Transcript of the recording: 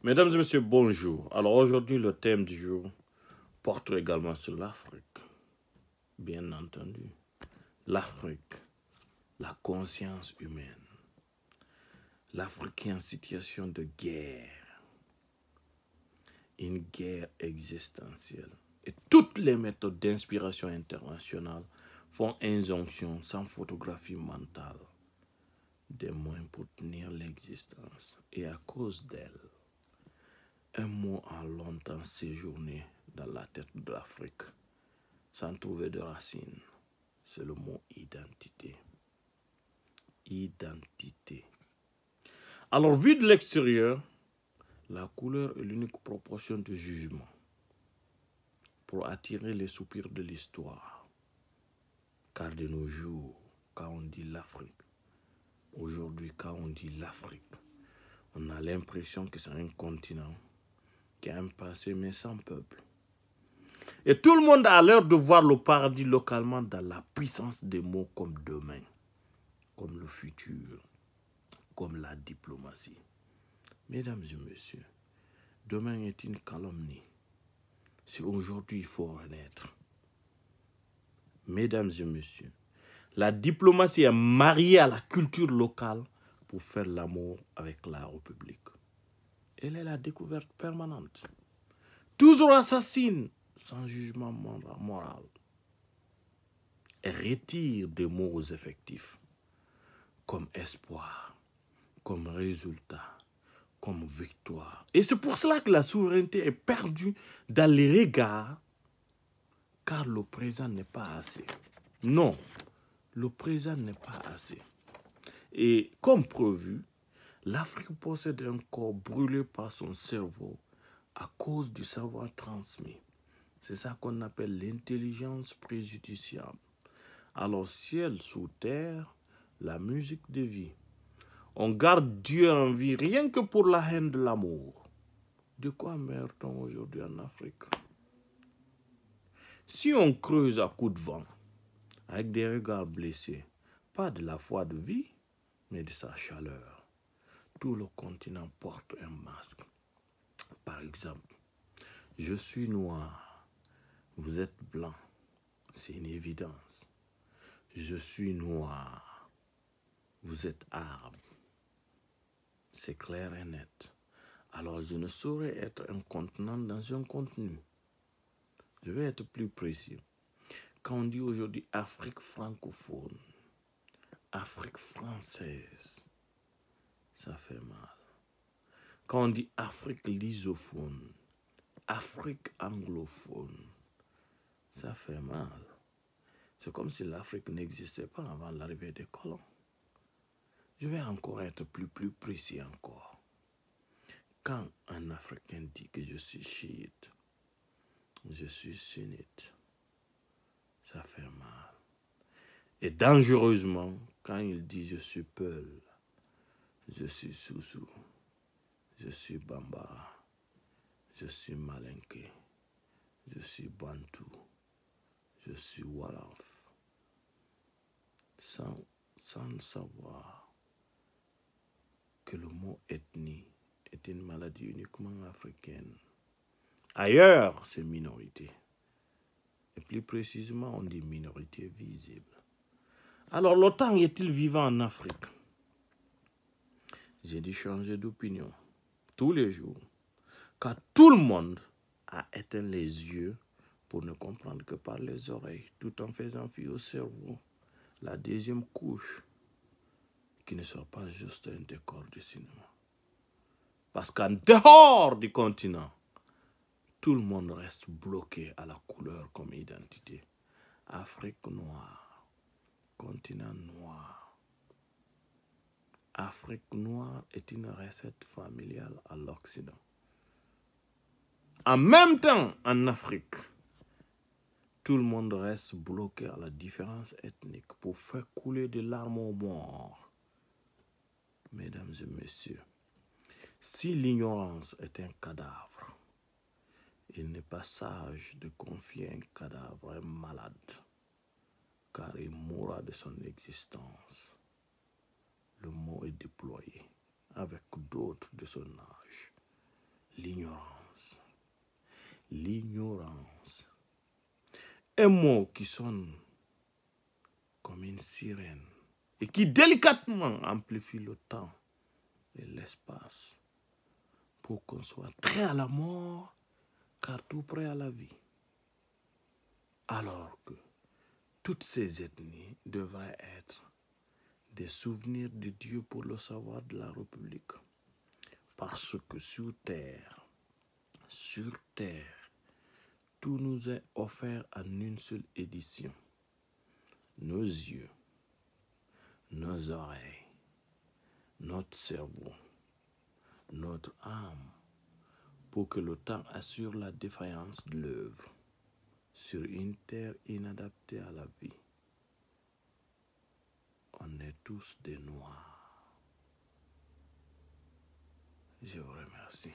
Mesdames et messieurs, bonjour. Alors aujourd'hui, le thème du jour porte également sur l'Afrique. Bien entendu, l'Afrique, la conscience humaine. L'Afrique est en situation de guerre, une guerre existentielle. Et toutes les méthodes d'inspiration internationale font injonction sans photographie mentale des moyens pour tenir l'existence. Et à cause d'elle, un mot a longtemps séjourné dans la tête de l'Afrique, sans trouver de racine. C'est le mot identité. Identité. Alors, vu de l'extérieur, la couleur est l'unique proportion de jugement pour attirer les soupirs de l'histoire. Car de nos jours, quand on dit l'Afrique, aujourd'hui, quand on dit l'Afrique, on a l'impression que c'est un continent qui a un passé mais sans peuple. Et tout le monde a l'air de voir le paradis localement dans la puissance des mots comme demain, comme le futur, comme la diplomatie. Mesdames et messieurs, demain est une calomnie. C'est aujourd'hui qu'il faut renaître. Mesdames et messieurs, la diplomatie est mariée à la culture locale pour faire l'amour avec la République. Elle est la découverte permanente. Toujours assassine, sans jugement moral. Elle retire des mots effectifs, comme espoir, comme résultat, comme victoire. Et c'est pour cela que la souveraineté est perdue dans les regards, car le présent n'est pas assez. Non, le présent n'est pas assez. Et comme prévu, l'Afrique possède un corps brûlé par son cerveau à cause du savoir transmis. C'est ça qu'on appelle l'intelligence préjudiciable. Alors, ciel sous terre, la musique de vie. On garde Dieu en vie rien que pour la haine de l'amour. De quoi meurt-on aujourd'hui en Afrique? Si on creuse à coups de vent, avec des regards blessés, pas de la foi de vie, mais de sa chaleur, tout le continent porte un masque. Par exemple, je suis noir, vous êtes blanc, c'est une évidence. Je suis noir, vous êtes arabe, c'est clair et net. Alors je ne saurais être un contenant dans un contenu. Je vais être plus précis. Quand on dit aujourd'hui Afrique francophone, Afrique française, ça fait mal. Quand on dit Afrique lusophone, Afrique anglophone, ça fait mal. C'est comme si l'Afrique n'existait pas avant l'arrivée des colons. Je vais encore être plus précis encore. Quand un Africain dit que je suis chiite, je suis sunnite, ça fait mal. Et dangereusement, quand il dit je suis Peul, je suis Soussou, je suis Bambara, je suis Malinké, je suis Bantou, je suis Wolof, sans savoir que le mot ethnie est une maladie uniquement africaine. Ailleurs, c'est minorité. Et plus précisément, on dit minorité visible. Alors, l'OTAN est-il vivant en Afrique? J'ai dû changer d'opinion tous les jours, car tout le monde a éteint les yeux pour ne comprendre que par les oreilles, tout en faisant fi au cerveau. La deuxième couche, qui ne sera pas juste un décor de cinéma. Parce qu'en dehors du continent, tout le monde reste bloqué à la couleur comme identité. Afrique noire, continent noir. Afrique noire est une recette familiale à l'Occident. En même temps, en Afrique, tout le monde reste bloqué à la différence ethnique pour faire couler des larmes aux morts. Mesdames et messieurs, si l'ignorance est un cadavre, il n'est pas sage de confier un cadavre à un malade, car il mourra de son existence. Le mot est déployé avec d'autres de son âge. l'ignorance. L'ignorance. Un mot qui sonne comme une sirène et qui délicatement amplifie le temps et l'espace pour qu'on soit très à la mort car tout prêt à la vie. Alors que toutes ces ethnies devraient être des souvenirs de Dieu pour le savoir de la République. Parce que sur terre, tout nous est offert en une seule édition. Nos yeux, nos oreilles, notre cerveau, notre âme, pour que le temps assure la défaillance de l'œuvre sur une terre inadaptée à la vie. On est tous des noirs. Je vous remercie.